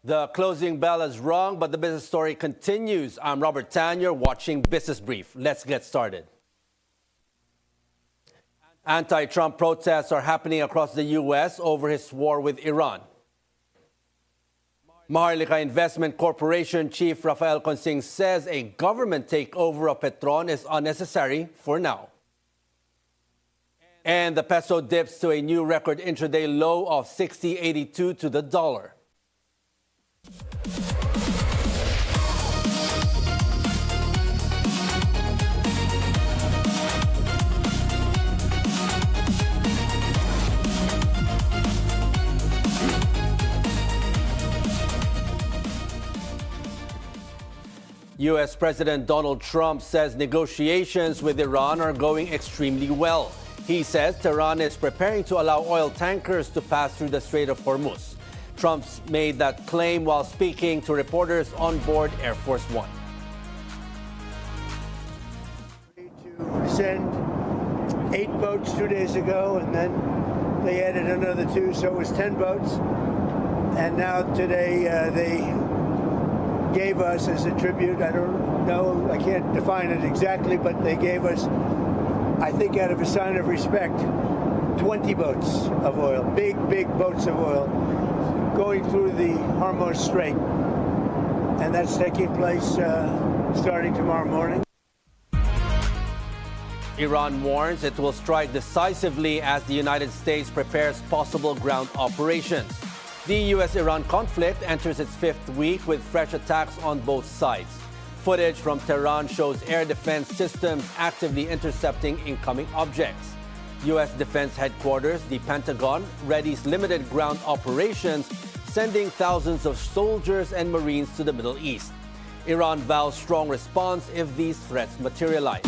The closing bell is rung, but the business story continues. I'm Robert Tan, you're watching Business Brief. Let's get started. Anti-Trump protests are happening across the U.S. over his war with Iran. Maharlika Investment Corporation Chief Rafael Consing says a government takeover of Petron is unnecessary for now. And the peso dips to a new record intraday low of 60.82 to the dollar. U.S. President Donald Trump says negotiations with Iran are going extremely well. He says Tehran is preparing to allow oil tankers to pass through the Strait of Hormuz. Trump's made that claim while speaking to reporters on board Air Force One. To send 8 boats 2 days ago, and then they added another 2, so it was 10 boats. And now today they gave us as a tribute, I don't know, I can't define it exactly, but they gave us, I think out of a sign of respect, 20 boats of oil, big boats of oil, going through the Hormuz Strait. And that's taking place starting tomorrow morning. Iran warns it will strike decisively as the United States prepares possible ground operations. The U.S.-Iran conflict enters its 5th week with fresh attacks on both sides. Footage from Tehran shows air defense systems actively intercepting incoming objects. U.S. Defense Headquarters, the Pentagon, readies limited ground operations, sending thousands of soldiers and Marines to the Middle East. Iran vows strong response if these threats materialize.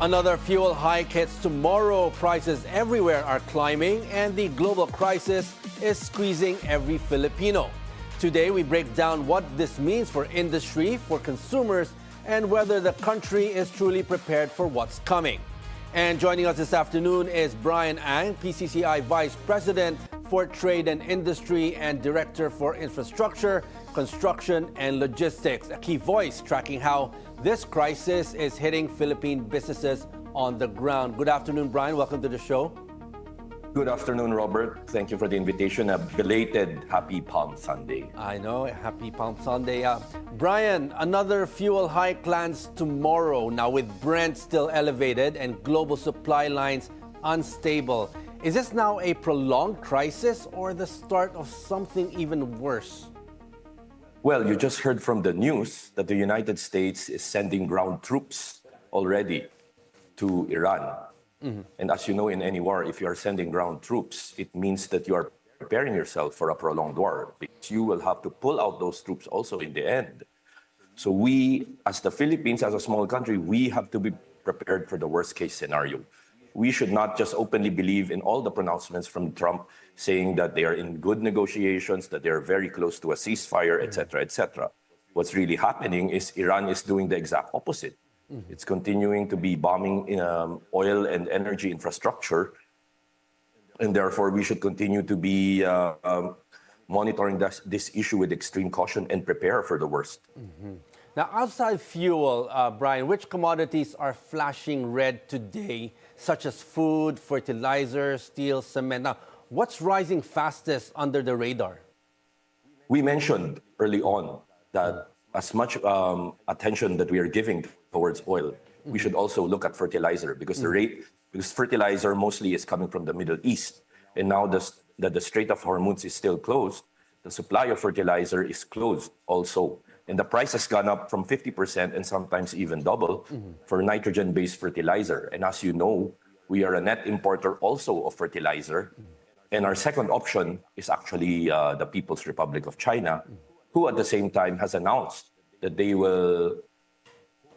Another fuel hike hits tomorrow. Prices everywhere are climbing, and the global crisis is squeezing every Filipino. Today, we break down what this means for industry, for consumers, and whether the country is truly prepared for what's coming. And joining us this afternoon is Brian Ang, PCCI Vice President for Trade and Industry and Director for Infrastructure, Construction, and Logistics, a key voice tracking how this crisis is hitting Philippine businesses on the ground. Good afternoon, Brian. Welcome to the show. Good afternoon, Robert. Thank you for the invitation. A belated Happy Palm Sunday. I know, Happy Palm Sunday. Brian, another fuel hike lands tomorrow. Now, with Brent still elevated and global supply lines unstable, is this now a prolonged crisis or the start of something even worse? Well, you just heard from the news that the United States is sending ground troops already to Iran. And as you know, in any war, if you are sending ground troops, it means that you are preparing yourself for a prolonged war, because you will have to pull out those troops also in the end. So we, as the Philippines, as a small country, we have to be prepared for the worst case scenario. We should not just openly believe in all the pronouncements from Trump saying that they are in good negotiations, that they are very close to a ceasefire, etc., etc. What's really happening is Iran is doing the exact opposite. It's continuing to be bombing oil and energy infrastructure, and therefore we should continue to be monitoring this issue with extreme caution and prepare for the worst. Now, outside fuel, Brian, which commodities are flashing red today, such as food, fertilizer, steel, cement? Now, what's rising fastest under the radar? We mentioned early on that as much attention that we are giving towards oil, we should also look at fertilizer, because because fertilizer mostly is coming from the Middle East, and now that the Strait of Hormuz is still closed, the supply of fertilizer is closed also, and the price has gone up from 50% and sometimes even double for nitrogen-based fertilizer. And as you know, we are a net importer also of fertilizer, and our second option is actually the People's Republic of China, who at the same time has announced that they will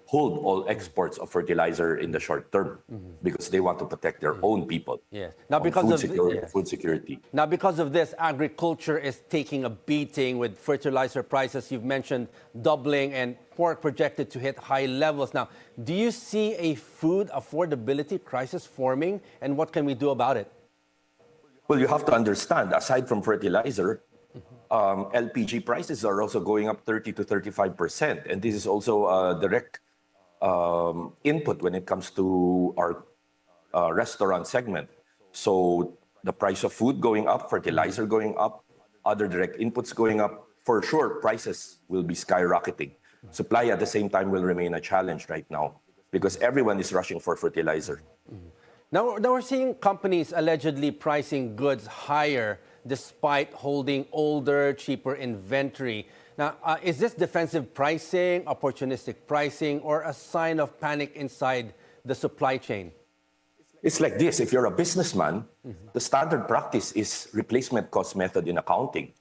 hold all exports of fertilizer in the short term, because they want to protect their own people. Yes. Now, because of food security. Now, because of this, agriculture is taking a beating with fertilizer prices, you've mentioned, doubling, and pork projected to hit high levels. Now, do you see a food affordability crisis forming, and what can we do about it? Well, you have to understand, aside from fertilizer, LPG prices are also going up 30 to 35%. And this is also a direct input when it comes to our restaurant segment. So the price of food going up, fertilizer going up, other direct inputs going up, for sure, prices will be skyrocketing. Supply at the same time will remain a challenge right now because everyone is rushing for fertilizer. Now we're seeing companies allegedly pricing goods higher despite holding older, cheaper inventory. Now, is this defensive pricing, opportunistic pricing, or a sign of panic inside the supply chain? It's like this. If you're a businessman, the standard practice is replacement cost method in accounting.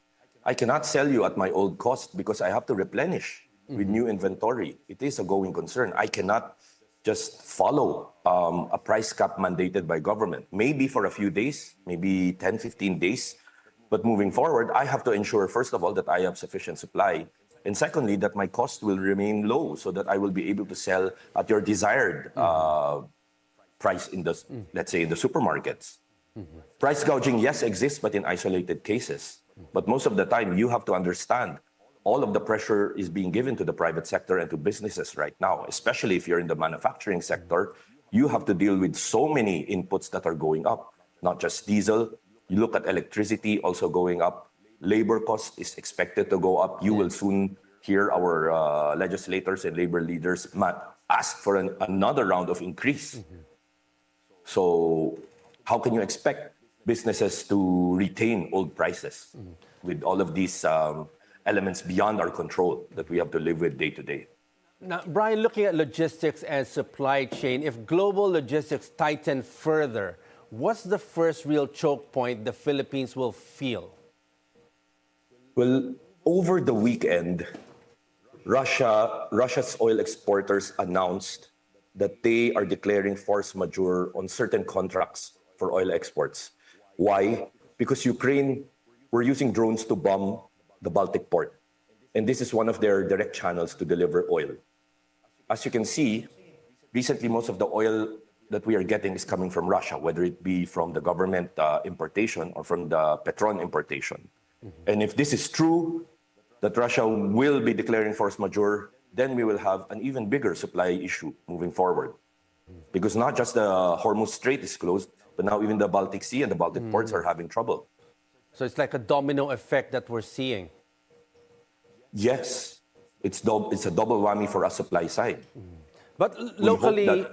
I cannot sell you at my old cost because I have to replenish with new inventory. It is a going concern. I cannot just follow a price cap mandated by government. Maybe for a few days, maybe 10, 15 days. But moving forward, I have to ensure, first of all, that I have sufficient supply. And secondly, that my cost will remain low so that I will be able to sell at your desired price in the, let's say, in the supermarkets. Price gouging, yes, exists, but in isolated cases. But most of the time, you have to understand all of the pressure is being given to the private sector and to businesses right now, especially if you're in the manufacturing sector. You have to deal with so many inputs that are going up, not just diesel. You look at electricity also going up. Labor cost is expected to go up. You will soon hear our legislators and labor leaders ask for another round of increase. So how can you expect businesses to retain old prices with all of these elements beyond our control that we have to live with day to day? Now, Brian, looking at logistics and supply chain, if global logistics tighten further, what's the first real choke point the Philippines will feel? Well, over the weekend, Russia's oil exporters announced that they are declaring force majeure on certain contracts for oil exports. Why? Because Ukraine were using drones to bomb the Baltic port. And this is one of their direct channels to deliver oil. As you can see, recently most of the oil that we are getting is coming from Russia, whether it be from the government importation or from the Petron importation. And if this is true, that Russia will be declaring force majeure, then we will have an even bigger supply issue moving forward. Because not just the Hormuz Strait is closed, but now even the Baltic Sea and the Baltic ports are having trouble. So it's like a domino effect that we're seeing. Yes, it's a double whammy for us supply side. But locally,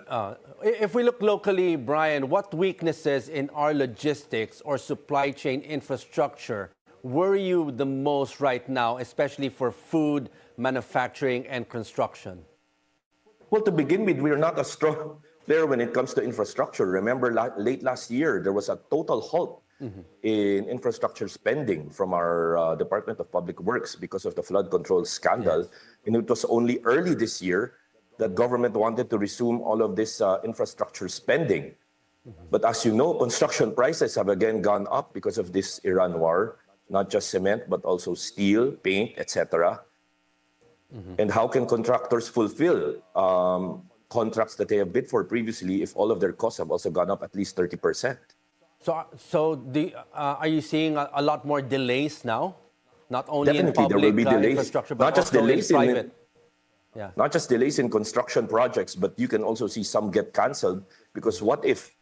if we look locally, Brian, what weaknesses in our logistics or supply chain infrastructure worry you the most right now, especially for food, manufacturing, and construction? Well, to begin with, we're not a strong player when it comes to infrastructure. Remember, late last year, there was a total halt in infrastructure spending from our Department of Public Works because of the flood control scandal. And it was only early this year that government wanted to resume all of this infrastructure spending. But as you know, construction prices have again gone up because of this Iran war, not just cement, but also steel, paint, etc. And how can contractors fulfill contracts that they have bid for previously if all of their costs have also gone up at least 30%? So are you seeing a lot more delays now? Not only Definitely, in public there will be delays. infrastructure, but not just also delays in private. Not just delays in construction projects, but you can also see some get canceled because what if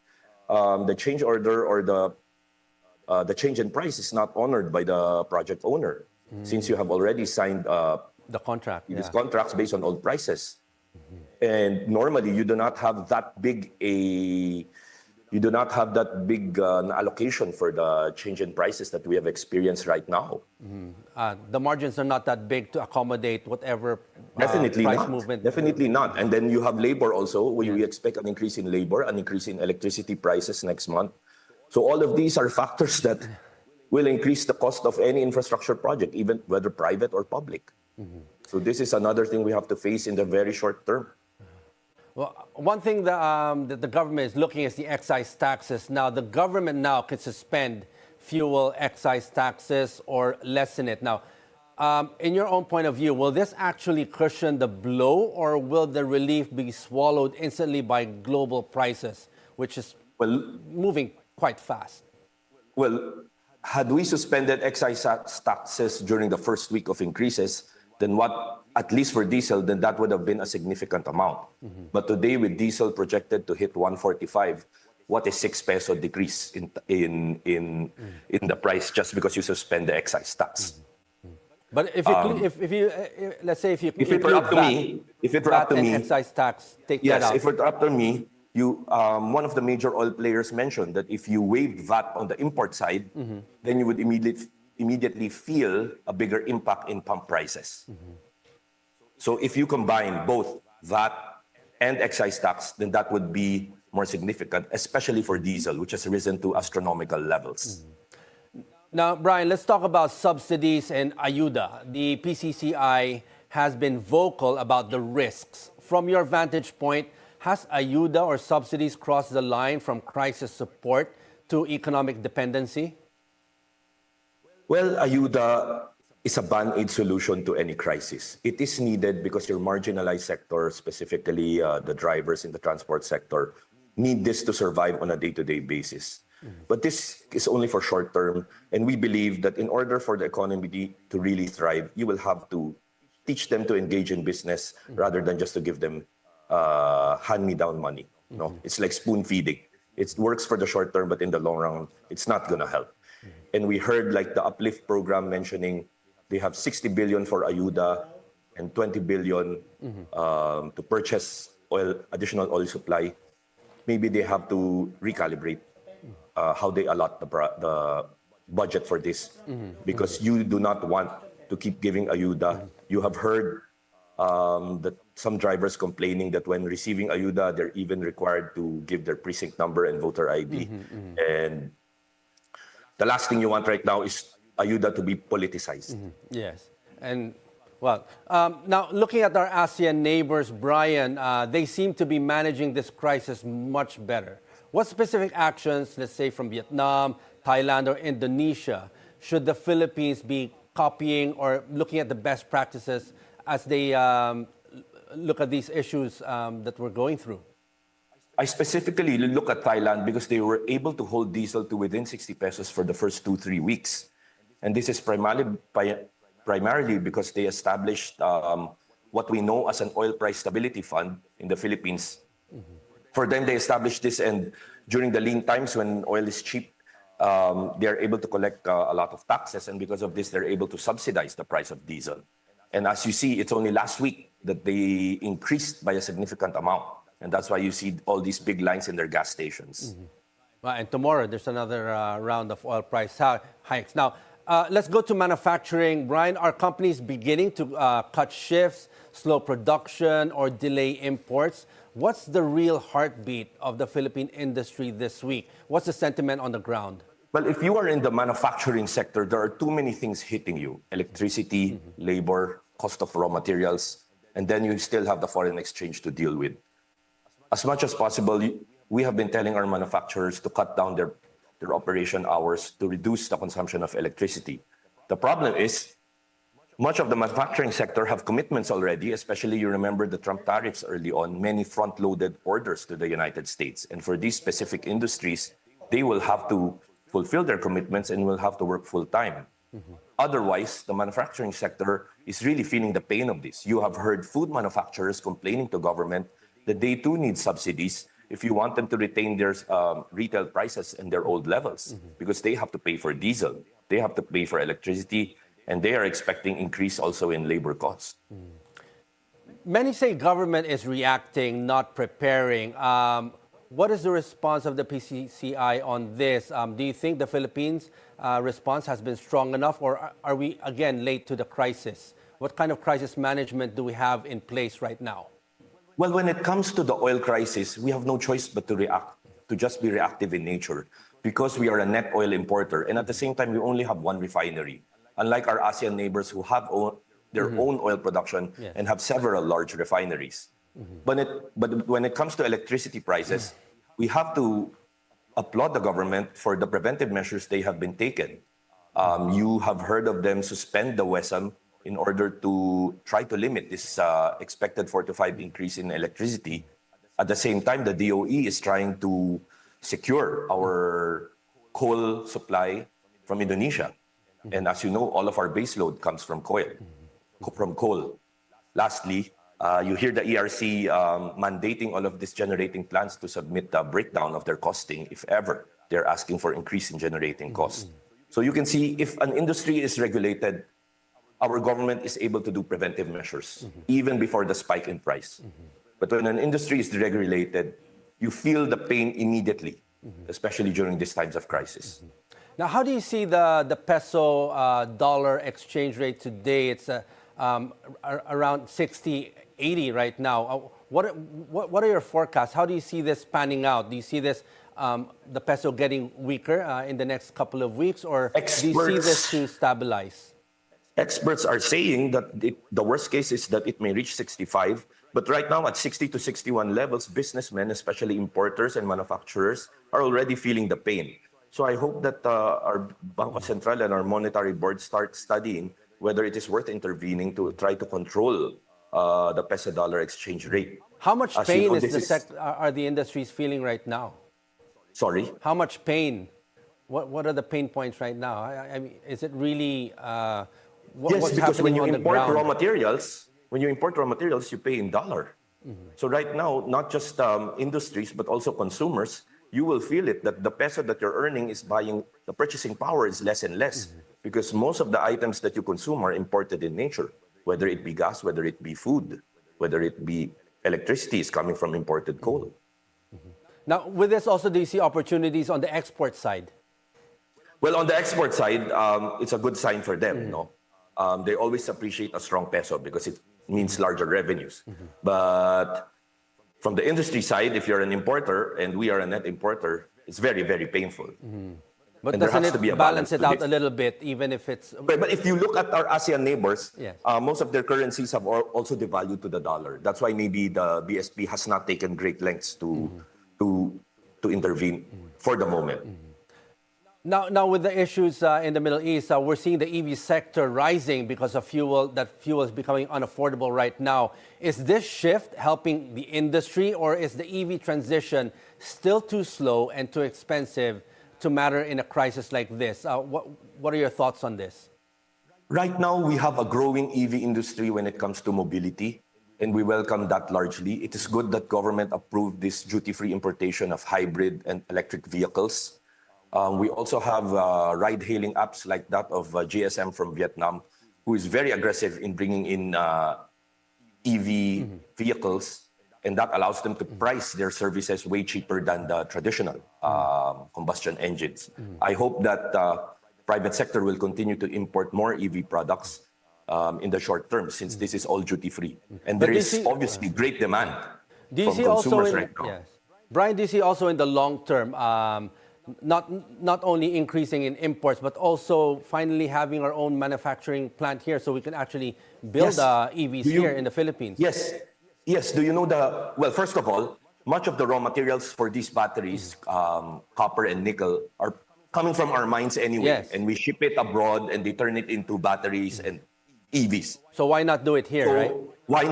the change order or the change in price is not honored by the project owner, since you have already signed the contract, these contracts based on old prices. And normally you do not have that big allocation for the change in prices that we have experienced right now. The margins are not that big to accommodate whatever Definitely price not. movement. Definitely not. And then you have labor also. We expect an increase in labor, an increase in electricity prices next month. So all of these are factors that will increase the cost of any infrastructure project, even whether private or public. So this is another thing we have to face in the very short term. Well, one thing that the government is looking is the excise taxes. Now, the government now can suspend fuel excise taxes or lessen it. Now, in your own point of view, will this actually cushion the blow, or will the relief be swallowed instantly by global prices, which is moving quite fast? Well, had we suspended excise taxes during the first week of increases, then what, at least for diesel, then that would have been a significant amount. But today, with diesel projected to hit 145, what is 6 peso decrease in the price just because you suspend the excise tax? But if you let's say if you If it were up to me, excise tax, take that yes, out. if it were up to me, one of the major oil players mentioned that if you waived VAT on the import side, then you would immediately feel a bigger impact in pump prices. So if you combine both VAT and excise tax, then that would be more significant, especially for diesel, which has risen to astronomical levels. Now, Brian, let's talk about subsidies and ayuda. The PCCI has been vocal about the risks. From your vantage point, has ayuda or subsidies crossed the line from crisis support to economic dependency? Well, ayuda is a band-aid solution to any crisis. It is needed because your marginalized sector, specifically the drivers in the transport sector, need this to survive on a day-to-day basis. But this is only for short term, and we believe that in order for the economy to really thrive, you will have to teach them to engage in business rather than just to give them hand-me-down money. No, it's like spoon feeding. It works for the short term, but in the long run, it's not going to help. And we heard like the Uplift program mentioning they have 60 billion for ayuda and 20 billion to purchase additional oil supply. Maybe they have to recalibrate how they allot the budget for this, because you do not want to keep giving ayuda. You have heard that some drivers complaining that when receiving ayuda, they're even required to give their precinct number and voter ID. And the last thing you want right now is ayuda to be politicized. Yes. And well, now looking at our ASEAN neighbors, Brian, they seem to be managing this crisis much better. What specific actions, let's say from Vietnam, Thailand, or Indonesia, should the Philippines be copying or looking at the best practices as they look at these issues that we're going through? I specifically look at Thailand because they were able to hold diesel to within 60 pesos for the first 2-3 weeks. And this is primarily because they established what we know as an oil price stability fund in the Philippines. For them, they established this, and during the lean times when oil is cheap, they're able to collect a lot of taxes, and because of this, they're able to subsidize the price of diesel. And as you see, it's only last week that they increased by a significant amount, and that's why you see all these big lines in their gas stations. Well, and tomorrow, there's another round of oil price hikes. Now, let's go to manufacturing. Brian, are companies beginning to cut shifts, slow production, or delay imports? What's the real heartbeat of the Philippine industry this week? What's the sentiment on the ground? Well, if you are in the manufacturing sector, there are too many things hitting you. Electricity, labor, cost of raw materials, and then you still have the foreign exchange to deal with. As much as possible, we have been telling our manufacturers to cut down their operation hours to reduce the consumption of electricity. The problem is, much of the manufacturing sector have commitments already, especially you remember the Trump tariffs early on, many front-loaded orders to the United States. And for these specific industries, they will have to fulfill their commitments and will have to work full-time. Otherwise, the manufacturing sector is really feeling the pain of this. You have heard food manufacturers complaining to government that they too need subsidies if you want them to retain their retail prices and their old levels, because they have to pay for diesel, they have to pay for electricity, and they are expecting increase also in labor costs. Many say government is reacting, not preparing. What is the response of the PCCI on this? Do you think the Philippines' response has been strong enough, or are we again late to the crisis? What kind of crisis management do we have in place right now? Well, when it comes to the oil crisis, we have no choice but to react, to just be reactive in nature, because we are a net oil importer, and at the same time, we only have one refinery. Unlike our ASEAN neighbors who have their own oil production and have several large refineries. But when it comes to electricity prices, we have to applaud the government for the preventive measures they have been taken. You have heard of them suspend the WESM in order to try to limit this expected 4 to 5 increase in electricity. At the same time, the DOE is trying to secure our coal supply from Indonesia. And as you know, all of our base load comes from coal. Lastly, you hear the ERC mandating all of these generating plants to submit a breakdown of their costing if ever they're asking for increase in generating cost. So you can see if an industry is regulated, our government is able to do preventive measures even before the spike in price. But when an industry is deregulated, you feel the pain immediately, especially during these times of crisis. Now, how do you see the peso dollar exchange rate today? It's around 60.80 right now. What are your forecasts? How do you see this panning out? Do you see this the peso getting weaker in the next couple of weeks, or do you see this to stabilize? Experts are saying that the worst case is that it may reach 65. But right now, at 60 to 61 levels, businessmen, especially importers and manufacturers, are already feeling the pain. So I hope that our Bangko Sentral and our monetary board start studying whether it is worth intervening to try to control the peso-dollar exchange rate. How much pain are the industries feeling right now? Sorry? How much pain? What are the pain points right now? I mean, is it really what's happening on the ground? When you import raw materials, you pay in dollar. So right now, not just industries, but also consumers, you will feel it that the peso that you're earning is buying, the purchasing power is less and less because most of the items that you consume are imported in nature, whether it be gas, whether it be food, whether it be electricity is coming from imported coal. Now, with this also, do you see opportunities on the export side? Well, on the export side, it's a good sign for them, no? They always appreciate a strong peso because it means larger revenues. But from the industry side, if you're an importer and we are a net importer, it's very, very painful. But doesn't it balance it out a little bit, even if it's... But if you look at our ASEAN neighbors, yes, most of their currencies have also devalued to the dollar. That's why maybe the BSP has not taken great lengths to intervene for the moment. Now, with the issues in the Middle East, we're seeing the EV sector rising because of fuel. That fuel is becoming unaffordable right now. Is this shift helping the industry, or is the EV transition still too slow and too expensive to matter in a crisis like this? What are your thoughts on this? Right now, we have a growing EV industry when it comes to mobility, and we welcome that largely. It is good that government approved this duty-free importation of hybrid and electric vehicles. We also have ride-hailing apps like that of GSM from Vietnam, who is very aggressive in bringing in EV vehicles, and that allows them to price their services way cheaper than the traditional combustion engines. I hope that private sector will continue to import more EV products in the short term, since this is all duty-free. And there is obviously great demand from consumers right now. Yes. Brian, do you see also in the long term, not only increasing in imports, but also finally having our own manufacturing plant here so we can actually build EVs here in the Philippines? Yes. Do you know well, first of all, much of the raw materials for these batteries, copper and nickel, are coming from our mines anyway. Yes. And we ship it abroad and they turn it into batteries and EVs. So why not do it here, right? Why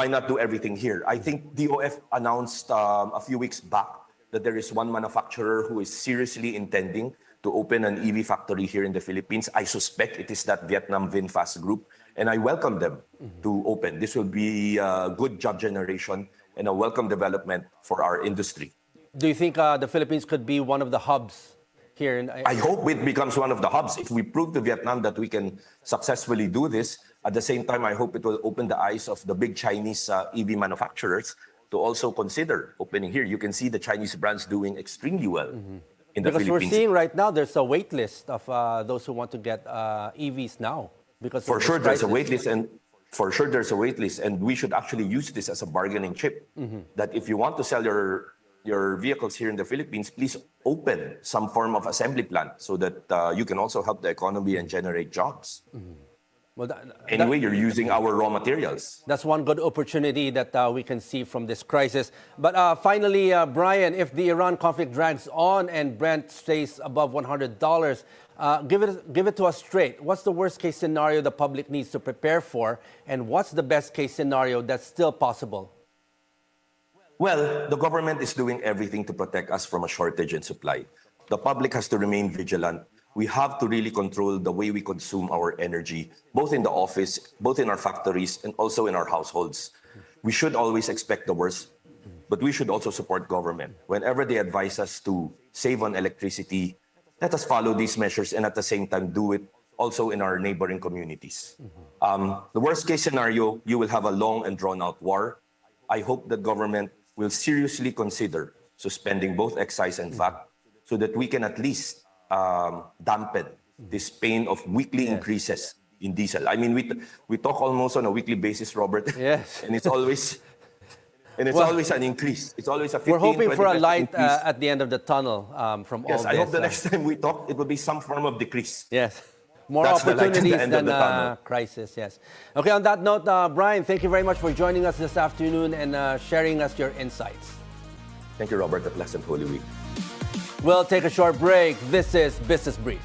not do everything here? I think DOF announced a few weeks back that there is one manufacturer who is seriously intending to open an EV factory here in the Philippines. I suspect it is that Vietnam VinFast group, and I welcome them to open. This will be a good job generation and a welcome development for our industry. Do you think the Philippines could be one of the hubs here? I hope it becomes one of the hubs. If we prove to Vietnam that we can successfully do this, at the same time, I hope it will open the eyes of the big Chinese EV manufacturers to also consider opening here. You can see the Chinese brands doing extremely well in the Philippines. Because we're seeing right now there's a wait list of those who want to get EVs now. Because for sure there's a wait list, and we should actually use this as a bargaining chip. That if you want to sell your vehicles here in the Philippines, please open some form of assembly plant so that you can also help the economy and generate jobs. Well, anyway, you're using our raw materials. That's one good opportunity that we can see from this crisis. But finally, Brian, if the Iran conflict drags on and Brent stays above $100, give it to us straight. What's the worst case scenario the public needs to prepare for? And what's the best case scenario that's still possible? Well, the government is doing everything to protect us from a shortage in supply. The public has to remain vigilant. we have to really control the way we consume our energy, both in the office, both in our factories, and also in our households. We should always expect the worst, but we should also support government. Whenever they advise us to save on electricity, let us follow these measures and at the same time do it also in our neighboring communities. The worst case scenario, you will have a long and drawn out war. I hope that government will seriously consider suspending both excise and VAT so that we can at least dampen this pain of weekly increases in diesel. I mean, we talk almost on a weekly basis, Robert. Yes. And it's always always an increase. It's always a 15, we're hoping for a light at the end of the tunnel from all this. Yes, I hope the next time we talk, it will be some form of decrease. Yes. More That's opportunities than the crisis, yes. Okay, on that note, Brian, thank you very much for joining us this afternoon and sharing us your insights. Thank you, Robert. A pleasant Holy Week. We'll take a short break. This is Business Brief.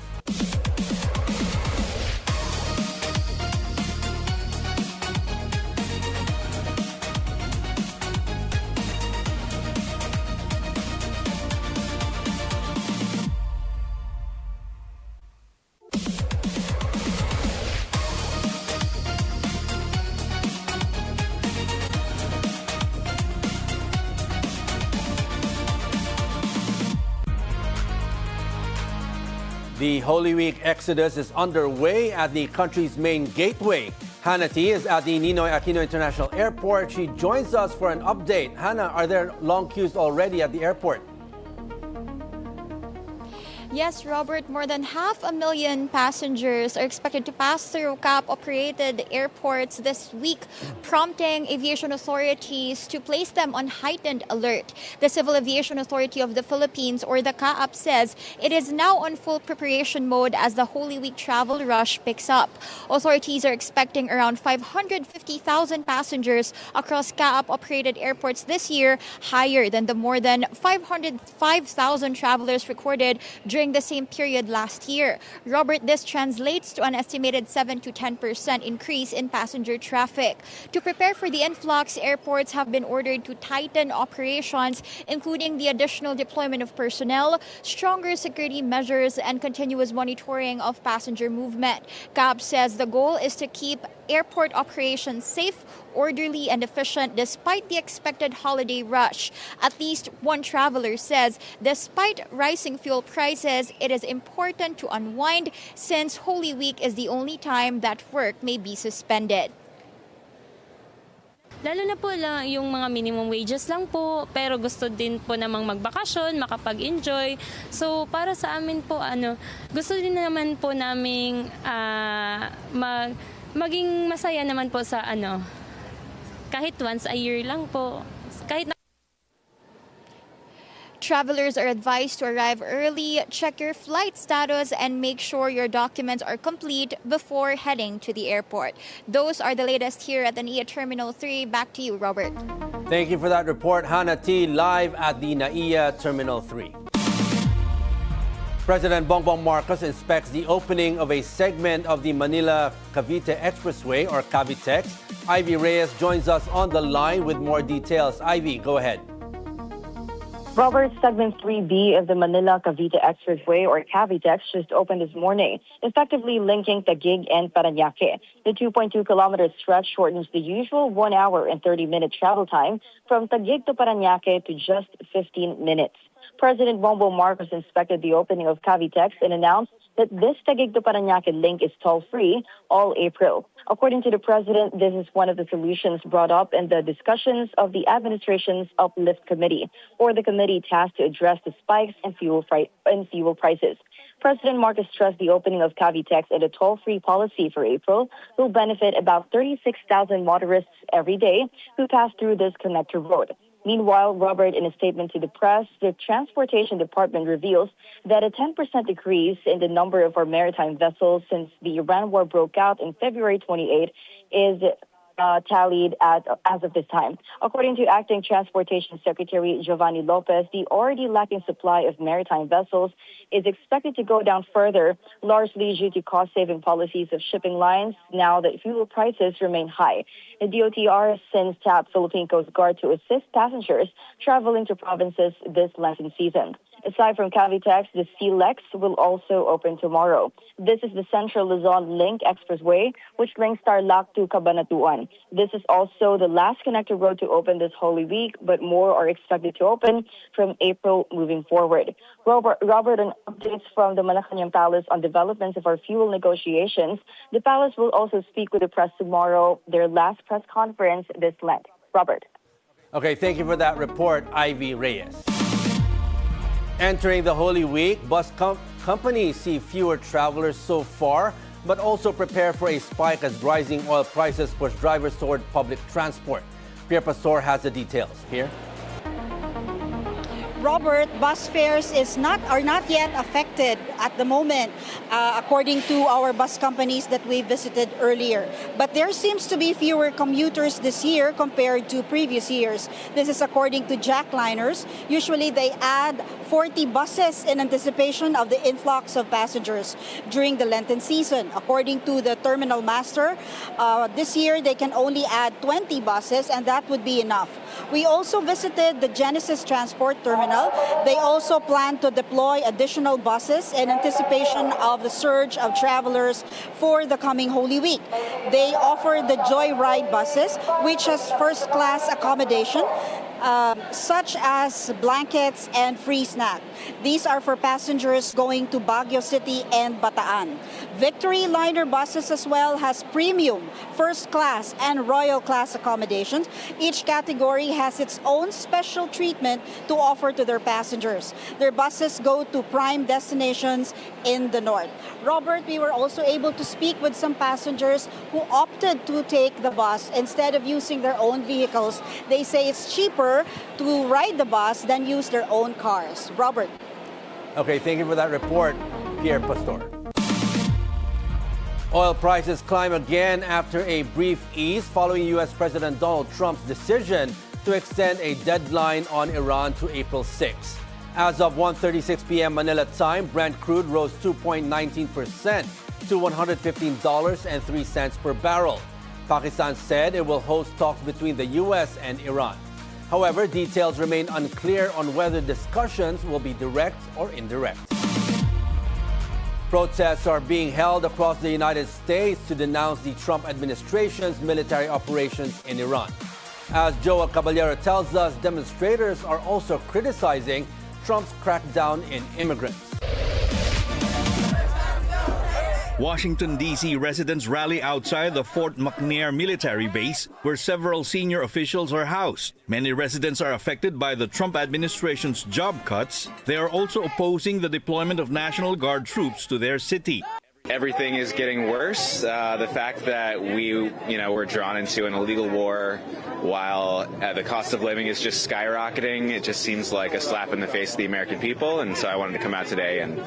The Holy Week exodus is underway at the country's main gateway. Hannah T is at the Ninoy Aquino International Airport. She joins us for an update. Hannah, are there long queues already at the airport? Yes, Robert, more than 500,000 passengers are expected to pass through CAAP-operated airports this week, prompting aviation authorities to place them on heightened alert. The Civil Aviation Authority of the Philippines, or the CAAP, says it is now on full preparation mode as the Holy Week travel rush picks up. Authorities are expecting around 550,000 passengers across CAAP-operated airports this year, higher than the more than 505,000 travelers recorded during the same period last year. Robert, this translates to an estimated 7 to 10% increase in passenger traffic. To prepare for the influx, airports have been ordered to tighten operations, including the additional deployment of personnel, stronger security measures, and continuous monitoring of passenger movement. CAAP says the goal is to keep airport operations safe, orderly, and efficient despite the expected holiday rush. At least one traveler says despite rising fuel prices, it is important to unwind since Holy Week is the only time that work may be suspended. Lalo na po lang yung mga minimum wages lang po, pero gusto din po namang magbakasyon, makapag-enjoy. So para sa amin po, gusto din naman po naming maging masaya naman po sa kahit once a year lang po. Travelers are advised to arrive early, check your flight status, and make sure your documents are complete before heading to the airport. Those are the latest here at the NAIA Terminal 3. Back to you, Robert. Thank you for that report, Hannah T, live at the NAIA Terminal 3. President Bongbong Marcos inspects the opening of a segment of the Manila-Cavite Expressway, or Cavitex. Ivy Reyes joins us on the line with more details. Ivy, go ahead. Robert, segment 3B of the Manila-Cavite Expressway, or Cavitex, just opened this morning, effectively linking Taguig and Parañaque. The 2.2-kilometer stretch shortens the usual 1 hour and 30-minute travel time from Taguig to Parañaque to just 15 minutes. President Bongbong Marcos inspected the opening of Cavitex and announced that this Taguig to Parañaque link is toll-free all April. According to the president, this is one of the solutions brought up in the discussions of the administration's Uplift Committee, or the committee tasked to address the spikes in fuel prices. President Marcos stressed the opening of Cavitex and a toll-free policy for April will benefit about 36,000 motorists every day who pass through this connector road. Meanwhile, Robert, in a statement to the press, the Transportation Department reveals that a 10% decrease in the number of our maritime vessels since the Iran war broke out in February 28 is tallied as of this time. According to Acting Transportation Secretary Giovanni Lopez, the already lacking supply of maritime vessels is expected to go down further, largely due to cost-saving policies of shipping lines now that fuel prices remain high. The DOTR has since tapped Philippine Coast Guard to assist passengers traveling to provinces this Lenten season. Aside from Cavitex, the CLEX will also open tomorrow. This is the Central Luzon Link Expressway, which links Tarlac to Cabanatuan. This is also the last connector road to open this Holy Week, but more are expected to open from April moving forward. Robert, on updates from the Malacanang Palace on developments of our fuel negotiations. The palace will also speak with the press tomorrow, their last press conference this Lent. Robert. Okay, thank you for that report, Ivy Reyes. Entering the Holy Week, bus companies see fewer travelers so far, but also prepare for a spike as rising oil prices push drivers toward public transport. Pierre Pastor has the details. Pierre? Robert, bus fares are not yet affected at the moment, according to our bus companies that we visited earlier. But there seems to be fewer commuters this year compared to previous years. This is according to jackliners. Usually they add 40 buses in anticipation of the influx of passengers during the Lenten season. According to the terminal master, this year they can only add 20 buses, and that would be enough. We also visited the Genesis Transport Terminal. They also plan to deploy additional buses in anticipation of the surge of travelers for the coming Holy Week. They offer the Joyride buses, which has first-class accommodation, such as blankets and free snack. These are for passengers going to Baguio City and Bataan. Victory Liner buses as well has premium, first class, and royal class accommodations. Each category has its own special treatment to offer to their passengers. Their buses go to prime destinations in the north. Robert, we were also able to speak with some passengers who opted to take the bus instead of using their own vehicles. They say it's cheaper to ride the bus than use their own cars. Robert. Okay, thank you for that report, Pierre Pastor. Oil prices climb again after a brief ease following U.S. President Donald Trump's decision to extend a deadline on Iran to April 6. As of 1:36 p.m. Manila time, Brent crude rose 2.19% to $115.03 per barrel. Pakistan said it will host talks between the U.S. and Iran. However, details remain unclear on whether discussions will be direct or indirect. Protests are being held across the United States to denounce the Trump administration's military operations in Iran. As Joel Caballero tells us, demonstrators are also criticizing Trump's crackdown in immigrants. Washington, D.C. residents rally outside the Fort McNair military base, where several senior officials are housed. Many residents are affected by the Trump administration's job cuts. They are also opposing the deployment of National Guard troops to their city. Everything is getting worse. The fact that we're drawn into an illegal war while the cost of living is just skyrocketing, it just seems like a slap in the face of the American people. And so I wanted to come out today and,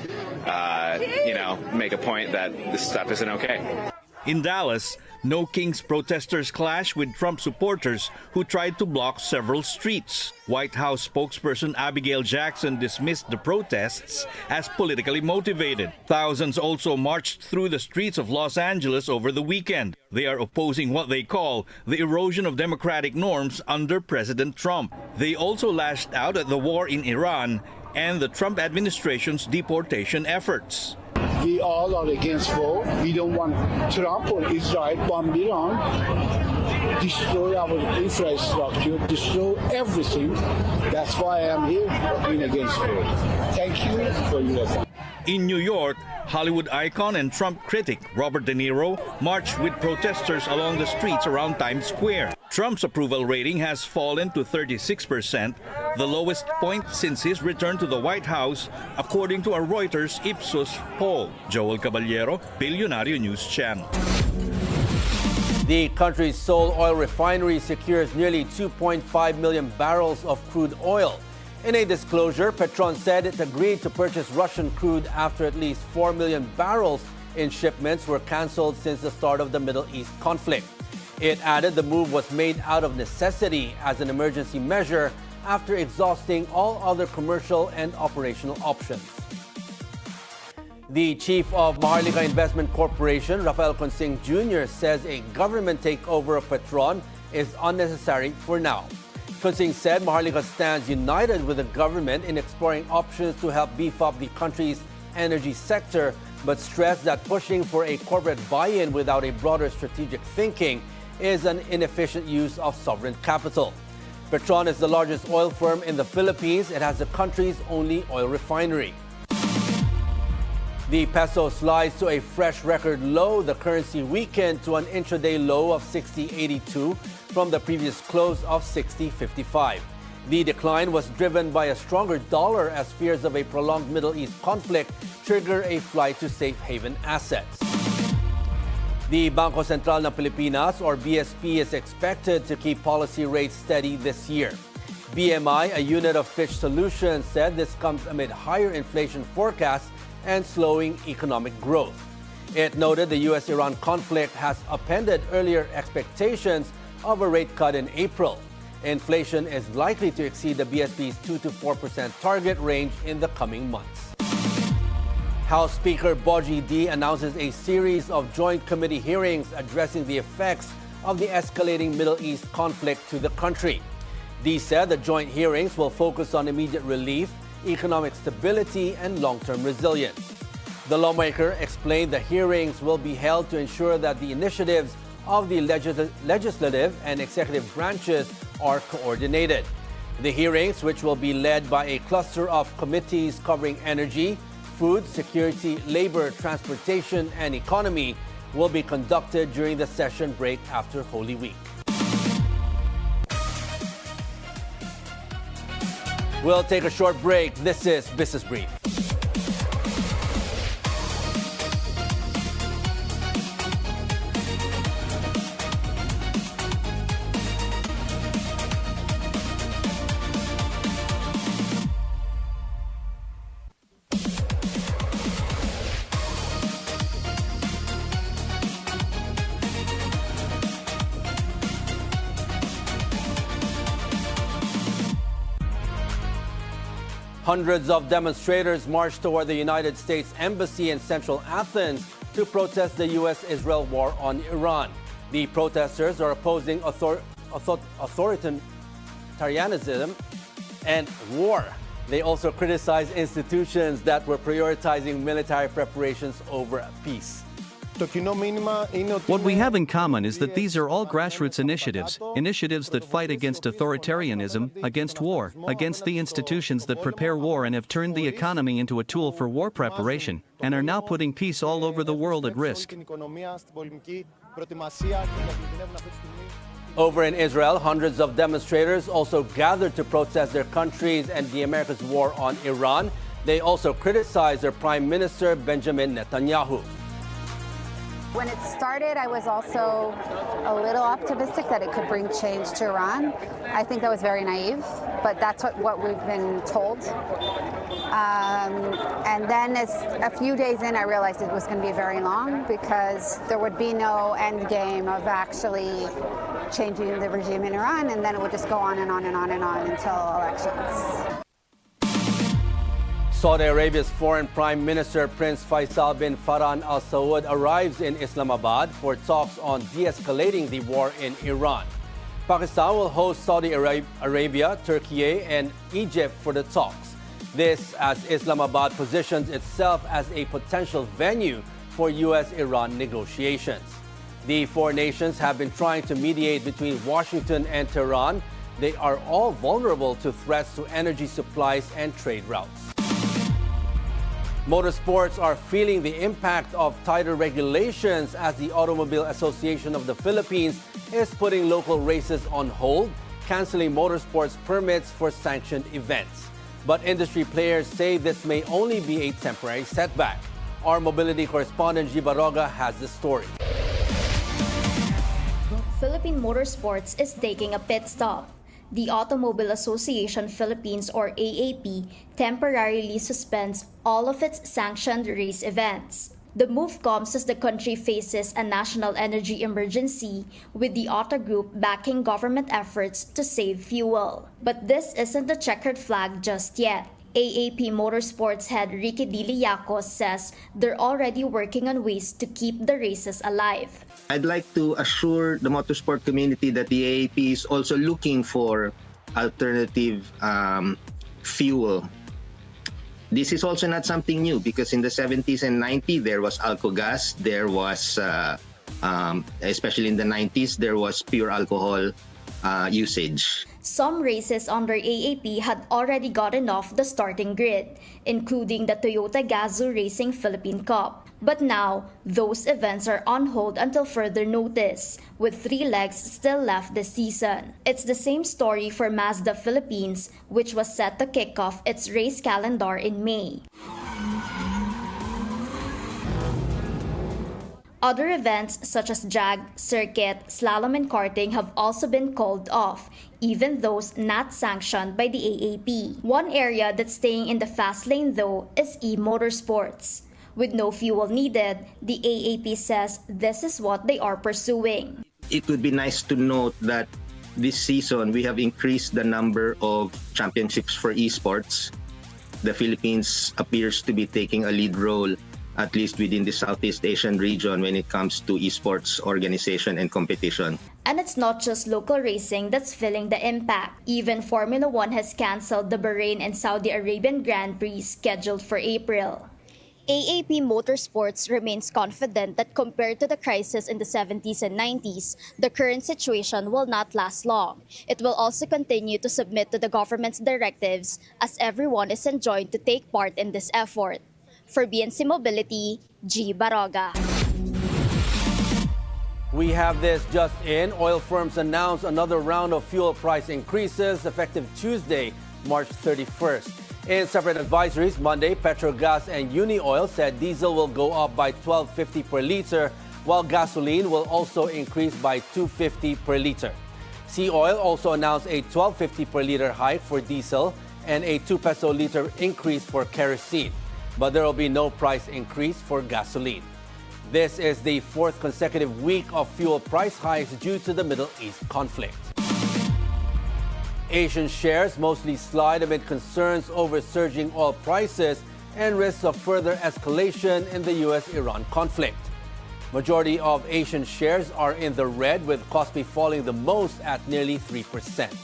make a point that this stuff isn't okay. In Dallas, No Kings protesters clash with Trump supporters who tried to block several streets. White House spokesperson Abigail Jackson dismissed the protests as politically motivated. Thousands also marched through the streets of Los Angeles over the weekend. They are opposing what they call the erosion of democratic norms under President Trump. They also lashed out at the war in Iran and the Trump administration's deportation efforts. We all are against war. We don't want Trump or Israel bomb Iran, destroy our infrastructure, destroy everything. That's why I'm here being against war. Thank you for your time. In New York, Hollywood icon and Trump critic Robert De Niro marched with protesters along the streets around Times Square. Trump's approval rating has fallen to 36%, the lowest point since his return to the White House, according to a Reuters Ipsos poll. Joel Caballero, Bilyonaryo News Channel. The country's sole oil refinery secures nearly 2.5 million barrels of crude oil. In a disclosure, Petron said it agreed to purchase Russian crude after at least 4 million barrels in shipments were canceled since the start of the Middle East conflict. It added the move was made out of necessity as an emergency measure after exhausting all other commercial and operational options. The chief of Maharlika Investment Corporation, Rafael Consing Jr., says a government takeover of Petron is unnecessary for now. Consing said Maharlika stands united with the government in exploring options to help beef up the country's energy sector, but stressed that pushing for a corporate buy-in without a broader strategic thinking is an inefficient use of sovereign capital. Petron is the largest oil firm in the Philippines. It has the country's only oil refinery. The peso slides to a fresh record low. The currency weakened to an intraday low of 60.82 from the previous close of 60.55. The decline was driven by a stronger dollar as fears of a prolonged Middle East conflict trigger a flight to safe haven assets. The Bangko Sentral ng Pilipinas, or BSP, is expected to keep policy rates steady this year. BMI, a unit of Fitch Solutions, said this comes amid higher inflation forecasts and slowing economic growth. It noted the U.S.-Iran conflict has upended earlier expectations of a rate cut in April. Inflation is likely to exceed the BSP's 2 to 4% target range in the coming months. House Speaker Boji D announces a series of joint committee hearings addressing the effects of the escalating Middle East conflict to the country. D said the joint hearings will focus on immediate relief, economic stability, and long-term resilience. The lawmaker explained the hearings will be held to ensure that the initiatives of the legislative and executive branches are coordinated. The hearings, which will be led by a cluster of committees covering energy, food, security, labor, transportation, and economy, will be conducted during the session break after Holy Week. We'll take a short break. This is Business Brief. Hundreds of demonstrators marched toward the United States Embassy in central Athens to protest the U.S.-Israel war on Iran. The protesters are opposing authoritarianism and war. They also criticize institutions that were prioritizing military preparations over peace. What we have in common is that these are all grassroots initiatives that fight against authoritarianism, against war, against the institutions that prepare war and have turned the economy into a tool for war preparation, and are now putting peace all over the world at risk. Over in Israel, hundreds of demonstrators also gathered to protest their country's and the America's war on Iran. They also criticized their Prime Minister Benjamin Netanyahu. When it started, I was also a little optimistic that it could bring change to Iran. I think that was very naive, but that's what we've been told. And then as a few days in, I realized it was going to be very long because there would be no end game of actually changing the regime in Iran, and then it would just go on and on and on and on until elections. Saudi Arabia's foreign prime minister Prince Faisal bin Farhan Al Saud arrives in Islamabad for talks on de-escalating the war in Iran. Pakistan will host Saudi Arabia, Turkey, and Egypt for the talks. This as Islamabad positions itself as a potential venue for U.S.-Iran negotiations. The four nations have been trying to mediate between Washington and Tehran. They are all vulnerable to threats to energy supplies and trade routes. Motorsports are feeling the impact of tighter regulations as the Automobile Association of the Philippines is putting local races on hold, canceling motorsports permits for sanctioned events. But industry players say this may only be a temporary setback. Our mobility correspondent G. Baroga has the story. Philippine Motorsports is taking a pit stop. The Automobile Association Philippines, or AAP, temporarily suspends all of its sanctioned race events. The move comes as the country faces a national energy emergency, with the Auto Group backing government efforts to save fuel. But this isn't the checkered flag just yet. AAP Motorsports head Ricky Diliacos says they're already working on ways to keep the races alive. I'd like to assure the motorsport community that the AAP is also looking for alternative fuel. This is also not something new because in the 70s and 90s there was alcogas, there was, especially in the 90s, there was pure alcohol usage. Some races under AAP had already gotten off the starting grid, including the Toyota Gazoo Racing Philippine Cup. But now, those events are on hold until further notice, with 3 legs still left this season. It's the same story for Mazda Philippines, which was set to kick off its race calendar in May. Other events such as JAG, circuit, slalom and karting have also been called off, even those not sanctioned by the AAP. One area that's staying in the fast lane though is e-motorsports. With no fuel needed, the AAP says this is what they are pursuing. It would be nice to note that this season we have increased the number of championships for esports. The Philippines appears to be taking a lead role, at least within the Southeast Asian region, when it comes to esports organization and competition. And it's not just local racing that's feeling the impact. Even Formula One has canceled the Bahrain and Saudi Arabian Grand Prix scheduled for April. AAP Motorsports remains confident that compared to the crisis in the 70s and 90s, the current situation will not last long. It will also continue to submit to the government's directives as everyone is enjoined to take part in this effort. For BNC Mobility, G. Baroga. We have this just in. Oil firms announced another round of fuel price increases effective Tuesday, March 31st. In separate advisories, Monday, Petrogas and Unioil said diesel will go up by $12.50 per liter, while gasoline will also increase by $2.50 per liter. Sea Oil also announced a $12.50 per liter hike for diesel and a 2 peso liter increase for kerosene. But there will be no price increase for gasoline. This is the 4th consecutive week of fuel price hikes due to the Middle East conflict. Asian shares mostly slide amid concerns over surging oil prices and risks of further escalation in the U.S.-Iran conflict. Majority of Asian shares are in the red, with Kospi falling the most at nearly 3%.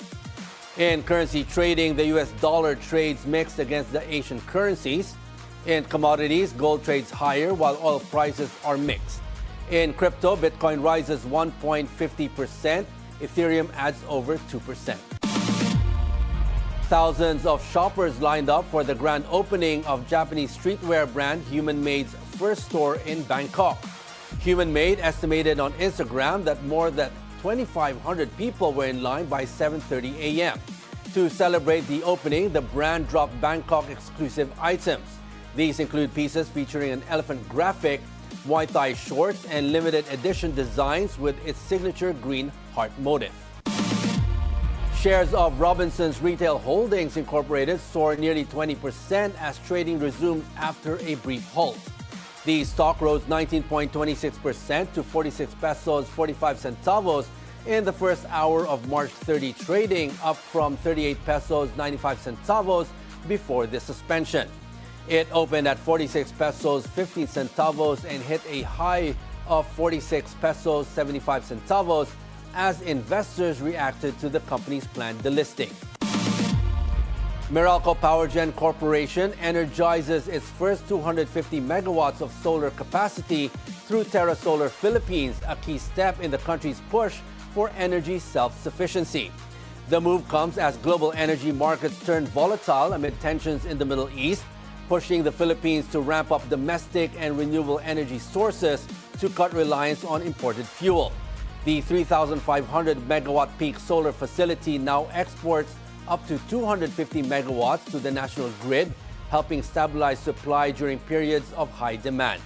In currency trading, the U.S. dollar trades mixed against the Asian currencies. In commodities, gold trades higher while oil prices are mixed. In crypto, Bitcoin rises 1.50%. Ethereum adds over 2%. Thousands of shoppers lined up for the grand opening of Japanese streetwear brand Human Made's first store in Bangkok. Human Made estimated on Instagram that more than 2,500 people were in line by 7:30 a.m. To celebrate the opening, the brand dropped Bangkok exclusive items. These include pieces featuring an elephant graphic, Muay Thai shorts, and limited edition designs with its signature green heart motif. Shares of Robinsons Retail Holdings Incorporated soared nearly 20% as trading resumed after a brief halt. The stock rose 19.26% to 46 pesos 45 centavos in the first hour of March 30 trading, up from 38 pesos 95 centavos before the suspension. It opened at 46 pesos 15 centavos and hit a high of 46 pesos 75 centavos as investors reacted to the company's planned delisting. Meralco Powergen Corporation energizes its first 250 megawatts of solar capacity through Terra Solar Philippines, a key step in the country's push for energy self-sufficiency. The move comes as global energy markets turn volatile amid tensions in the Middle East, pushing the Philippines to ramp up domestic and renewable energy sources to cut reliance on imported fuel. The 3,500 megawatt peak solar facility now exports up to 250 megawatts to the national grid, helping stabilize supply during periods of high demand.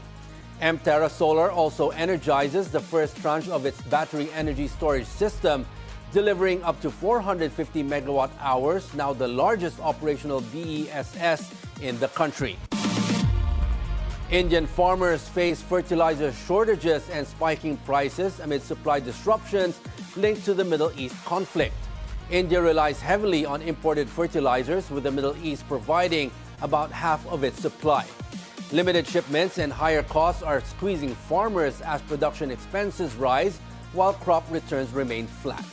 Terra Solar also energizes the first tranche of its battery energy storage system, delivering up to 450 megawatt hours, now the largest operational BESS in the country. Indian farmers face fertilizer shortages and spiking prices amid supply disruptions linked to the Middle East conflict. India relies heavily on imported fertilizers, with the Middle East providing about half of its supply. Limited shipments and higher costs are squeezing farmers as production expenses rise while crop returns remain flat.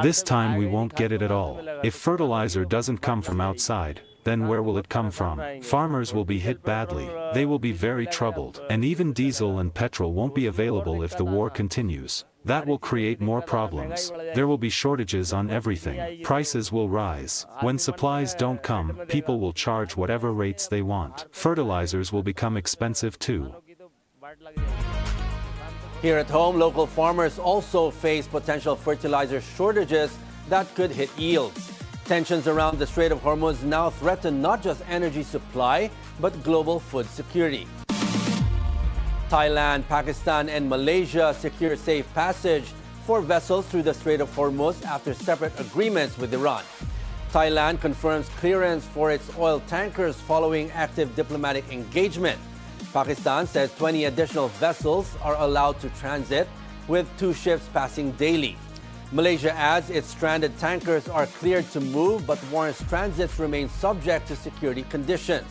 This time we won't get it at all. If fertilizer doesn't come from outside, then where will it come from? Farmers will be hit badly, they will be very troubled, and even diesel and petrol won't be available if the war continues. That will create more problems. There will be shortages on everything. Prices will rise. When supplies don't come, people will charge whatever rates they want. Fertilizers will become expensive too. Here at home, local farmers also face potential fertilizer shortages that could hit yields. Tensions around the Strait of Hormuz now threaten not just energy supply, but global food security. Thailand, Pakistan, and Malaysia secure safe passage for vessels through the Strait of Hormuz after separate agreements with Iran. Thailand confirms clearance for its oil tankers following active diplomatic engagement. Pakistan says 20 additional vessels are allowed to transit, with 2 ships passing daily. Malaysia adds its stranded tankers are cleared to move, but warns transits remain subject to security conditions.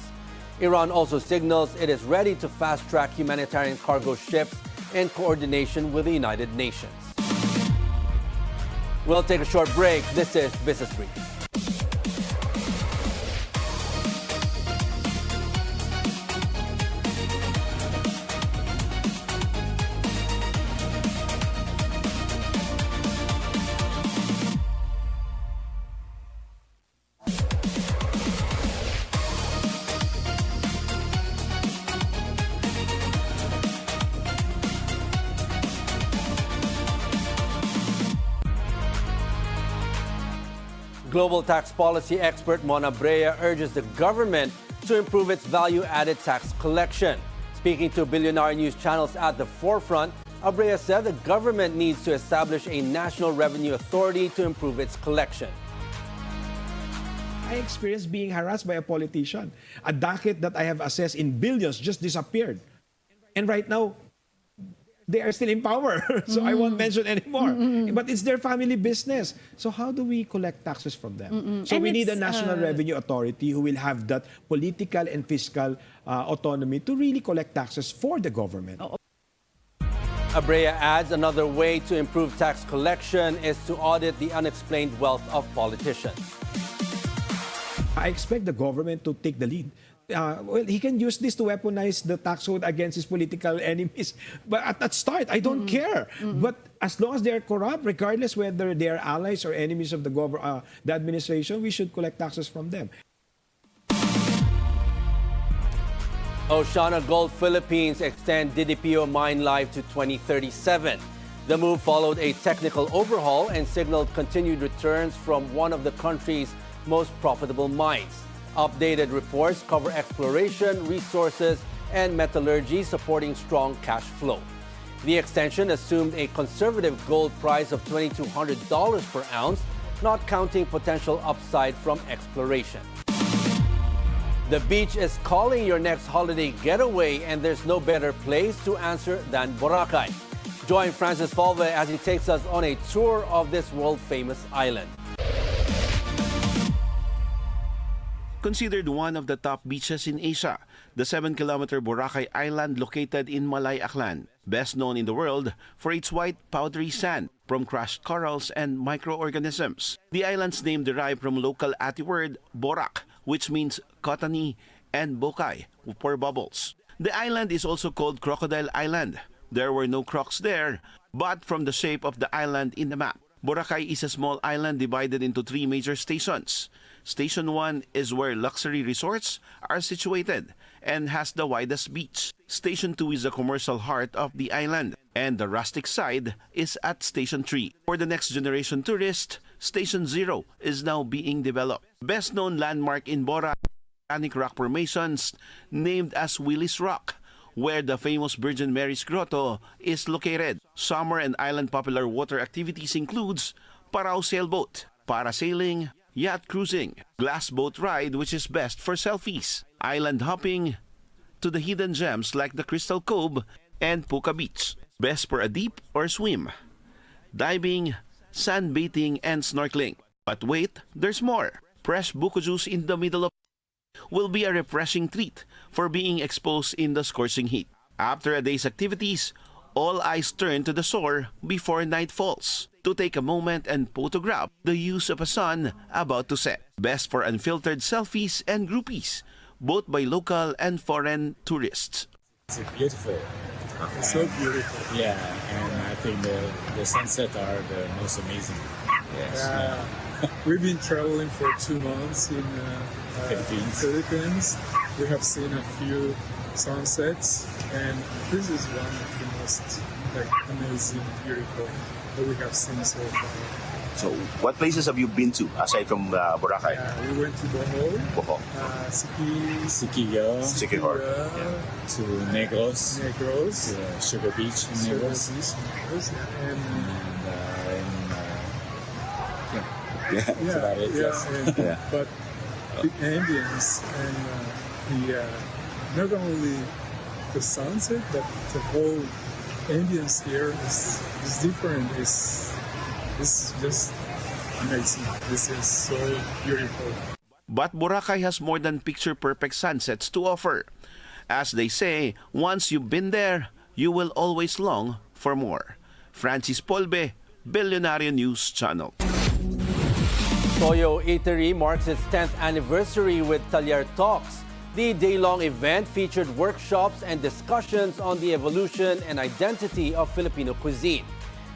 Iran also signals it is ready to fast-track humanitarian cargo ships in coordination with the United Nations. We'll take a short break. This is Business Brief. Global tax policy expert Mona Brea urges the government to improve its value-added tax collection. Speaking to Bilyonaryo news channels at the forefront, Abrea said the government needs to establish a national revenue authority to improve its collection. I experienced being harassed by a politician. A docket that I have assessed in billions just disappeared. And right now, they are still in power, so I won't mention anymore. But it's their family business. So how do we collect taxes from them? So we need a national revenue authority who will have that political and fiscal autonomy to really collect taxes for the government. Abrea adds another way to improve tax collection is to audit the unexplained wealth of politicians. I expect the government to take the lead. Well, he can use this to weaponize the tax code against his political enemies. But at that start, I don't care. But as long as they're corrupt, regardless whether they're allies or enemies of the administration, we should collect taxes from them. Oceana Gold Philippines extend DDPO mine life to 2037. The move followed a technical overhaul and signaled continued returns from one of the country's most profitable mines. Updated reports cover exploration, resources, and metallurgy, supporting strong cash flow. The extension assumed a conservative gold price of $2,200 per ounce, not counting potential upside from exploration. The beach is calling your next holiday getaway, and there's no better place to answer than Boracay. Join Francis Falve as he takes us on a tour of this world-famous island. Considered one of the top beaches in Asia, the 7-kilometer Boracay Island located in Malay Aklan, best known in the world for its white powdery sand from crushed corals and microorganisms. The island's name derived from local Ati word borak, which means cottony, and bokay, for bubbles. The island is also called Crocodile Island. There were no crocs there, but from the shape of the island in the map. Boracay is a small island divided into 3 major stations. Station 1 is where luxury resorts are situated and has the widest beach. Station 2 is the commercial heart of the island, and the rustic side is at Station 3. For the next generation tourist, Station 0 is now being developed. Best known landmark in Boracay, volcanic rock formations named as Willis Rock, where the famous Virgin Mary's Grotto is located. Summer and island popular water activities includes Parao sailboat, parasailing, yacht cruising, glass boat ride, which is best for selfies, island hopping, to the hidden gems like the Crystal Cove and Puka Beach, best for a dip or swim, diving, sunbathing, and snorkeling. But wait, there's more. Fresh buko juice in the middle of will be a refreshing treat for being exposed in the scorching heat. After a day's activities, all eyes turn to the shore before night falls. to take a moment and photograph the use of a sun about to set. Best for unfiltered selfies and groupies, both by local and foreign tourists. It's beautiful. It's so beautiful. Yeah, and I think the sunset are the most amazing. Yes. We've been traveling for 2 months in Philippines. We have seen a few sunsets, and this is one of the most amazing, beautiful that we have seen so far. So, what places have you been to aside from Boracay? We went to Bohol, Siquijor, to Negros, to Sugar Beach in Negros, and that's about it. Yes. But the ambience and not only the sunset, but the whole ambience here is different. It's just amazing. This is so beautiful. But Boracay has more than picture-perfect sunsets to offer. As they say, once you've been there, you will always long for more. Francis Polbe, Bilyonaryo News Channel. Toyo Eatery marks its 10th anniversary with Talyer Talks. The day-long event featured workshops and discussions on the evolution and identity of Filipino cuisine.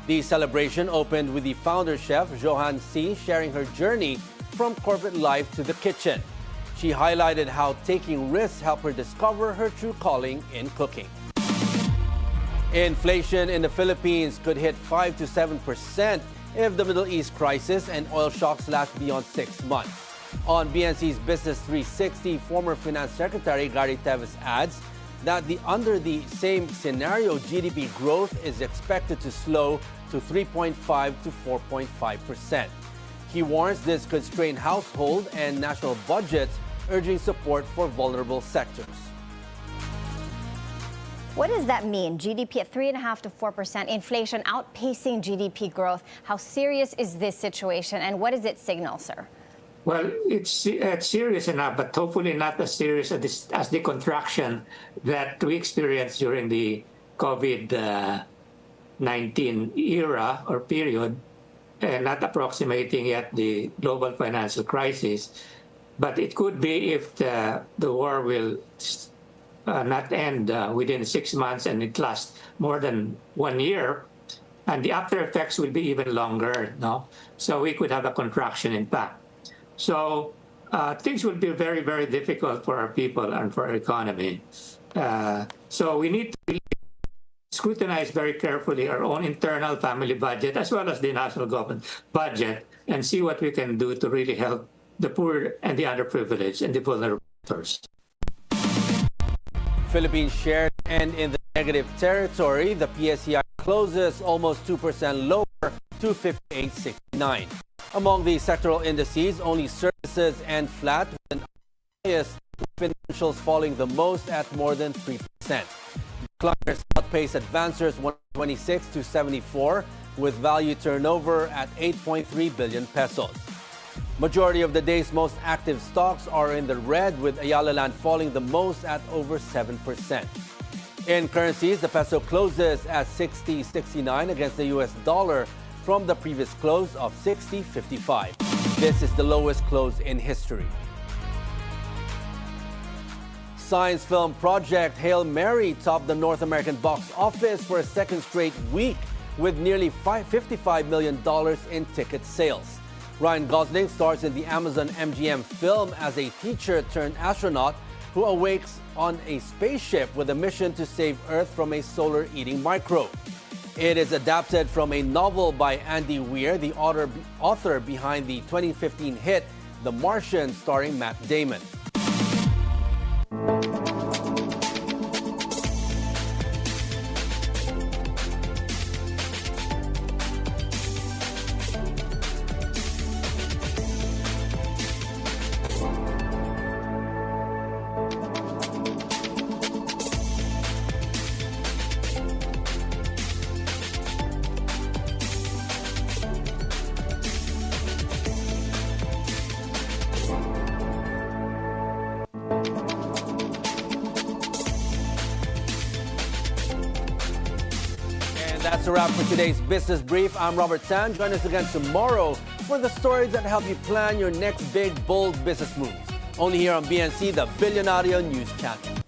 The celebration opened with the founder chef, Johan C., sharing her journey from corporate life to the kitchen. She highlighted how taking risks helped her discover her true calling in cooking. Inflation in the Philippines could hit 5 to 7% if the Middle East crisis and oil shocks last beyond 6 months. On BNC's Business 360, former Finance Secretary Gary Teves adds that under the same scenario, GDP growth is expected to slow to 3.5 to 4.5%. He warns this could strain household and national budgets, urging support for vulnerable sectors. What does that mean? GDP at 3.5 to 4%, inflation outpacing GDP growth. How serious is this situation, and what does it signal, sir? Well, it's serious enough, but hopefully not as serious as the contraction that we experienced during the COVID-19 era or period, and not approximating yet the global financial crisis. But it could be if the war will not end within 6 months and it lasts more than 1 year, and the after effects will be even longer. No, so we could have a contraction in fact. So things will be very, very difficult for our people and for our economy. So we need to scrutinize very carefully our own internal family budget as well as the national government budget and see what we can do to really help the poor and the underprivileged and the vulnerable. Philippines shares end in the negative territory. The PSCI closes almost 2% lower to 58.69. Among the sectoral indices, only services and flat with the highest, financials falling the most at more than 3%. Decliners outpace advancers 126 to 74, with value turnover at 8.3 billion pesos. Majority of the day's most active stocks are in the red, with Ayala Land falling the most at over 7%. In currencies, the peso closes at 60.69 against the US dollar from the previous close of 60.55. This is the lowest close in history. Science film project Hail Mary topped the North American box office for a second straight week with nearly $55 million in ticket sales. Ryan Gosling stars in the Amazon MGM film as a teacher-turned-astronaut who awakes on a spaceship with a mission to save Earth from a solar-eating microbe. It is adapted from a novel by Andy Weir, the author behind the 2015 hit The Martian, starring Matt Damon. And that's a wrap for today's Business Brief. I'm Robert Tan. Join us again tomorrow for the stories that help you plan your next big, bold business moves. Only here on BNC, the Bilyonaryo News Channel.